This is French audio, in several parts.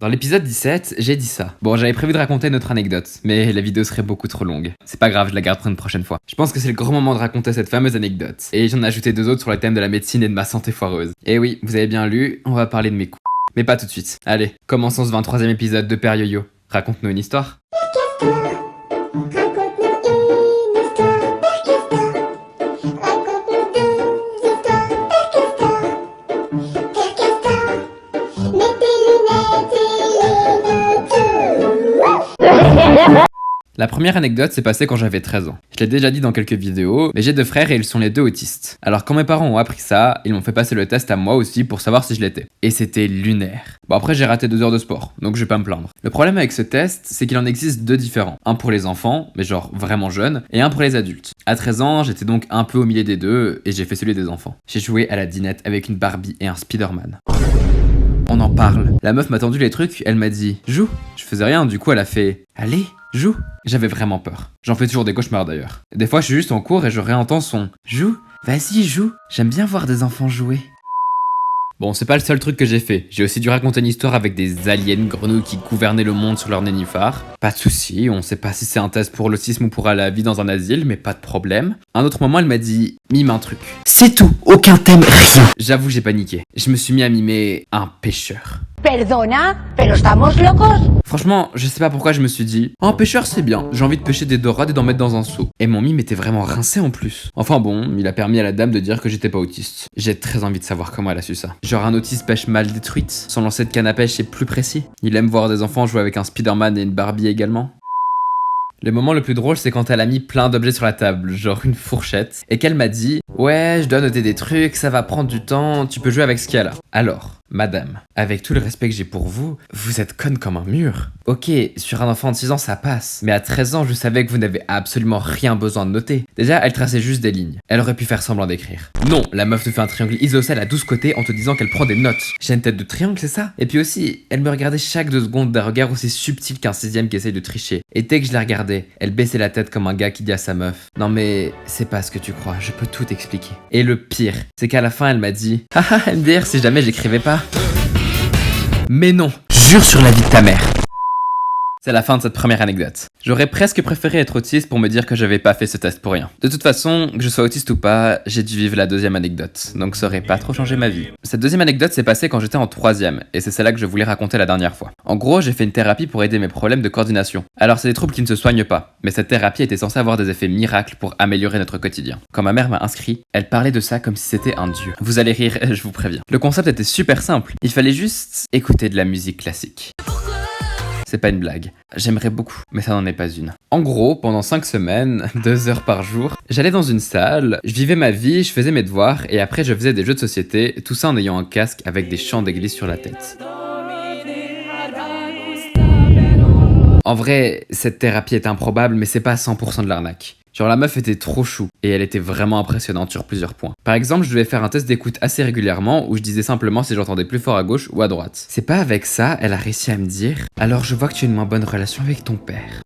Dans l'épisode 17, j'ai dit ça. Bon, j'avais prévu de raconter notre anecdote, mais la vidéo serait beaucoup trop longue. C'est pas grave, je la garde pour une prochaine fois. Je pense que c'est le grand moment de raconter cette fameuse anecdote. Et j'en ai ajouté 2 autres sur le thème de la médecine et de ma santé foireuse. Et oui, vous avez bien lu, on va parler de mes coups. Mais pas tout de suite. Allez, commençons ce 23e épisode de Père Yo-Yo. Raconte-nous une histoire. La première anecdote s'est passée quand j'avais 13 ans. Je l'ai déjà dit dans quelques vidéos, mais j'ai 2 frères et ils sont les 2 autistes. Alors quand mes parents ont appris ça, ils m'ont fait passer le test à moi aussi pour savoir si je l'étais. Et c'était lunaire. Bon après j'ai raté 2 heures de sport, donc je vais pas me plaindre. Le problème avec ce test, c'est qu'il en existe 2 différents. Un pour les enfants, mais genre vraiment jeunes, et un pour les adultes. À 13 ans, j'étais donc un peu au milieu des deux, et j'ai fait celui des enfants. J'ai joué à la dinette avec une Barbie et un Spider-Man. On en parle. La meuf m'a tendu les trucs, elle m'a dit « Joue ». Je faisais rien, du coup elle a fait « Allez, joue ». J'avais vraiment peur. J'en fais toujours des cauchemars d'ailleurs. Des fois je suis juste en cours et je réentends son « Joue, vas-y joue, j'aime bien voir des enfants jouer ». Bon, c'est pas le seul truc que j'ai fait. J'ai aussi dû raconter une histoire avec des aliens grenouilles qui gouvernaient le monde sur leur nénuphar. Pas de soucis, on sait pas si c'est un test pour l'autisme ou pour la vie dans un asile, mais pas de problème. Un autre moment, elle m'a dit « Mime un truc ». C'est tout, aucun thème, rien. J'avoue, j'ai paniqué. Je me suis mis à mimer un pêcheur. Perdona, pero estamos locos. Franchement, je sais pas pourquoi je me suis dit « Oh, un pêcheur c'est bien, j'ai envie de pêcher des dorades et d'en mettre dans un seau ». Et mon mime était vraiment rincé en plus. Enfin bon, il a permis à la dame de dire que j'étais pas autiste. J'ai très envie de savoir comment elle a su ça. Genre un autiste pêche mal détruite, son lancer de canne à pêche est plus précis. Il aime voir des enfants jouer avec un Spider-Man et une Barbie également. Le moment le plus drôle, c'est quand elle a mis plein d'objets sur la table, genre une fourchette, et qu'elle m'a dit « Ouais, je dois noter des trucs, ça va prendre du temps, tu peux jouer avec ce qu'il y a là. » Alors, madame, avec tout le respect que j'ai pour vous, vous êtes conne comme un mur. Ok, sur un enfant de 6 ans, ça passe, mais à 13 ans, je savais que vous n'avez absolument rien besoin de noter. Déjà, elle traçait juste des lignes. Elle aurait pu faire semblant d'écrire. Non, la meuf te fait un triangle isocèle à 12 côtés en te disant qu'elle prend des notes. J'ai une tête de triangle, c'est ça? Et puis aussi, elle me regardait chaque 2 secondes d'un regard aussi subtil qu'un 6ème qui essaye de tricher. Et dès que je la regardais, elle baissait la tête comme un gars qui dit à sa meuf « Non mais, c'est pas ce que tu crois, je peux tout expliquer. » Et le pire, c'est qu'à la fin, elle m'a dit « Haha, MDR si jamais j'écrivais pas. » Mais non, jure sur la vie de ta mère. C'est la fin de cette première anecdote. J'aurais presque préféré être autiste pour me dire que j'avais pas fait ce test pour rien. De toute façon, que je sois autiste ou pas, j'ai dû vivre la 2e anecdote, donc ça aurait pas trop changé ma vie. Cette 2e anecdote s'est passée quand j'étais en 3e, et c'est celle-là que je voulais raconter la dernière fois. En gros, j'ai fait une thérapie pour aider mes problèmes de coordination. Alors c'est des troubles qui ne se soignent pas, mais cette thérapie était censée avoir des effets miracles pour améliorer notre quotidien. Quand ma mère m'a inscrit, elle parlait de ça comme si c'était un dieu. Vous allez rire, je vous préviens. Le concept était super simple, il fallait juste écouter de la musique classique. C'est pas une blague. J'aimerais beaucoup, mais ça n'en est pas une. En gros, pendant 5 semaines, 2 heures par jour, j'allais dans une salle, je vivais ma vie, je faisais mes devoirs, et après je faisais des jeux de société, tout ça en ayant un casque avec des chants d'église sur la tête. En vrai, cette thérapie est improbable, mais c'est pas 100% de l'arnaque. Genre la meuf était trop chou, et elle était vraiment impressionnante sur plusieurs points. Par exemple, je devais faire un test d'écoute assez régulièrement où je disais simplement si j'entendais plus fort à gauche ou à droite. C'est pas avec ça, elle a réussi à me dire « Alors je vois que tu as une moins bonne relation avec ton père. »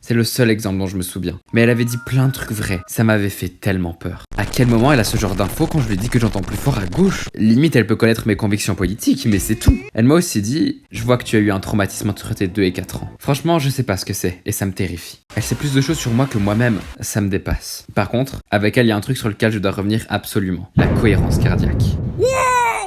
C'est le seul exemple dont je me souviens. Mais elle avait dit plein de trucs vrais. Ça m'avait fait tellement peur. À quel moment elle a ce genre d'infos quand je lui dis que j'entends plus fort à gauche? Limite, elle peut connaître mes convictions politiques, mais c'est tout. Elle m'a aussi dit « Je vois que tu as eu un traumatisme entre tes 2 et 4 ans. » Franchement, je sais pas ce que c'est, et ça me terrifie. Elle sait plus de choses sur moi que moi-même. Ça me dépasse. Par contre, avec elle, il y a un truc sur lequel je dois revenir absolument. La cohérence cardiaque.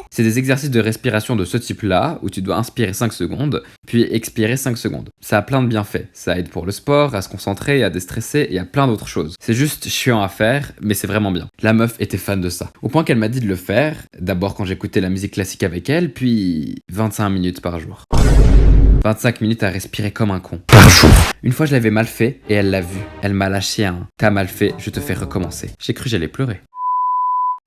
C'est des exercices de respiration de ce type-là, où tu dois inspirer 5 secondes, puis expirer 5 secondes. Ça a plein de bienfaits. Ça aide pour le sport, à se concentrer, à déstresser et à plein d'autres choses. C'est juste chiant à faire, mais c'est vraiment bien. La meuf était fan de ça. Au point qu'elle m'a dit de le faire, d'abord quand j'écoutais la musique classique avec elle, puis 25 minutes par jour. 25 minutes à respirer comme un con. Par jour. Une fois je l'avais mal fait, et elle l'a vu. Elle m'a lâché un « T'as mal fait, je te fais recommencer ». J'ai cru que j'allais pleurer.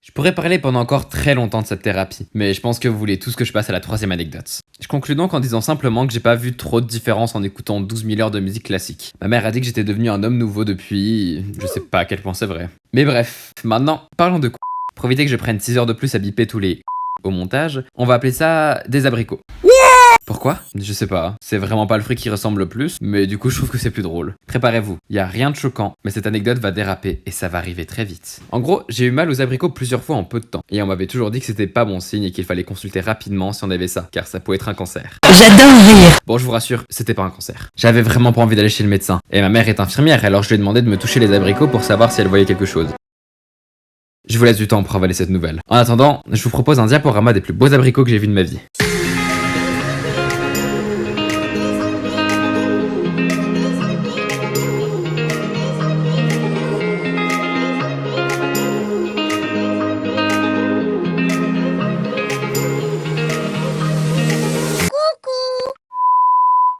Je pourrais parler pendant encore très longtemps de cette thérapie, mais je pense que vous voulez tous que je passe à la 3e anecdote. Je conclus donc en disant simplement que j'ai pas vu trop de différence en écoutant 12 000 heures de musique classique. Ma mère a dit que j'étais devenu un homme nouveau depuis... Je sais pas à quel point c'est vrai. Mais bref, maintenant, parlons de quoi. Pour éviter que je prenne 6 heures de plus à biper tous les... au montage, on va appeler ça des abricots. Pourquoi? Je sais pas. C'est vraiment pas le fruit qui ressemble le plus, mais du coup je trouve que c'est plus drôle. Préparez-vous, y a rien de choquant, mais cette anecdote va déraper et ça va arriver très vite. En gros, j'ai eu mal aux abricots plusieurs fois en peu de temps, et on m'avait toujours dit que c'était pas bon signe et qu'il fallait consulter rapidement si on avait ça, car ça pouvait être un cancer. J'adore rire. Bon, je vous rassure, c'était pas un cancer. J'avais vraiment pas envie d'aller chez le médecin, et ma mère est infirmière, alors je lui ai demandé de me toucher les abricots pour savoir si elle voyait quelque chose. Je vous laisse du temps pour avaler cette nouvelle. En attendant, je vous propose un diaporama des plus beaux abricots que j'ai vus de ma vie.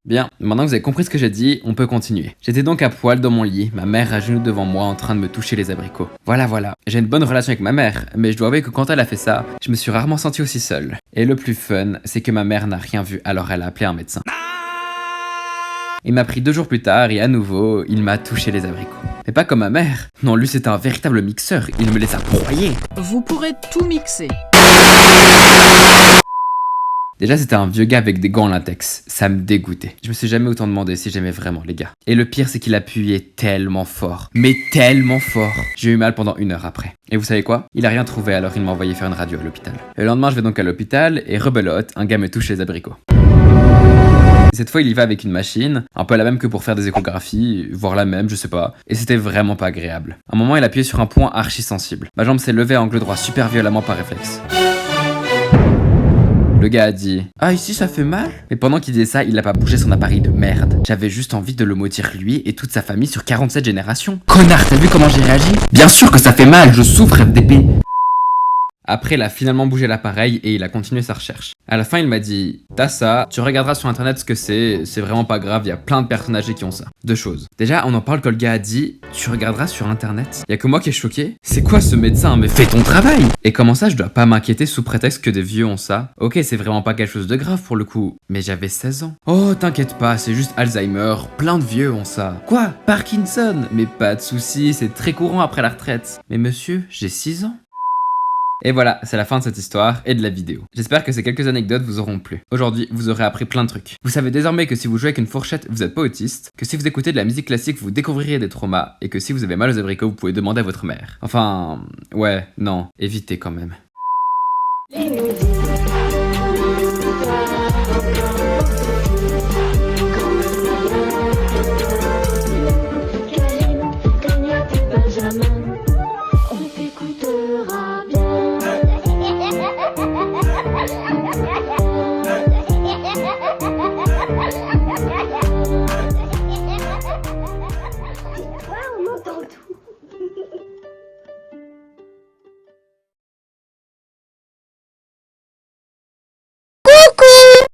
Bien, maintenant que vous avez compris ce que j'ai dit, on peut continuer. J'étais donc à poil dans mon lit, ma mère à genoux devant moi en train de me toucher les abricots. Voilà, j'ai une bonne relation avec ma mère, mais je dois avouer que quand elle a fait ça, je me suis rarement senti aussi seul. Et le plus fun, c'est que ma mère n'a rien vu, alors elle a appelé un médecin. Il m'a pris 2 jours plus tard et à nouveau, il m'a touché les abricots. Mais pas comme ma mère. Non, lui c'était un véritable mixeur, il me les a broyés. Vous pourrez tout mixer. Déjà, c'était un vieux gars avec des gants en latex. Ça me dégoûtait. Je me suis jamais autant demandé si j'aimais vraiment les gars. Et le pire, c'est qu'il appuyait tellement fort. Mais tellement fort. J'ai eu mal pendant 1 heure après. Et vous savez quoi? Il a rien trouvé, alors il m'a envoyé faire une radio à l'hôpital. Le lendemain, je vais donc à l'hôpital et rebelote, un gars me touche les abricots. Cette fois, il y va avec une machine, un peu la même que pour faire des échographies, voire la même, je sais pas. Et c'était vraiment pas agréable. À un moment, il appuyait sur un point archi sensible. Ma jambe s'est levée à angle droit super violemment par réflexe. Le gars a dit « Ah, ici ça fait mal ?» Mais pendant qu'il disait ça, il n'a pas bougé son appareil de merde. J'avais juste envie de le maudire lui et toute sa famille sur 47 générations. Connard, t'as vu comment j'ai réagi? Bien sûr que ça fait mal, je souffre FDP. Après, il a finalement bougé l'appareil et il a continué sa recherche. À la fin, il m'a dit « T'as ça, tu regarderas sur internet ce que c'est vraiment pas grave, il y a plein de personnes âgées qui ont ça. » 2 choses. Déjà, on en parle quand le gars a dit « Tu regarderas sur internet ?» Y a que moi qui est choqué. C'est quoi ce médecin? Mais fais ton travail! Et comment ça, je dois pas m'inquiéter sous prétexte que des vieux ont ça? Ok, c'est vraiment pas quelque chose de grave pour le coup, mais j'avais 16 ans. Oh, t'inquiète pas, c'est juste Alzheimer, plein de vieux ont ça. Quoi? Parkinson? Mais pas de soucis, c'est très courant après la retraite. Mais monsieur, j'ai 6 ans. Et voilà, c'est la fin de cette histoire et de la vidéo. J'espère que ces quelques anecdotes vous auront plu. Aujourd'hui, vous aurez appris plein de trucs. Vous savez désormais que si vous jouez avec une fourchette, vous êtes pas autiste, que si vous écoutez de la musique classique, vous découvrirez des traumas, et que si vous avez mal aux abricots, vous pouvez demander à votre mère. Enfin, ouais, non, évitez quand même.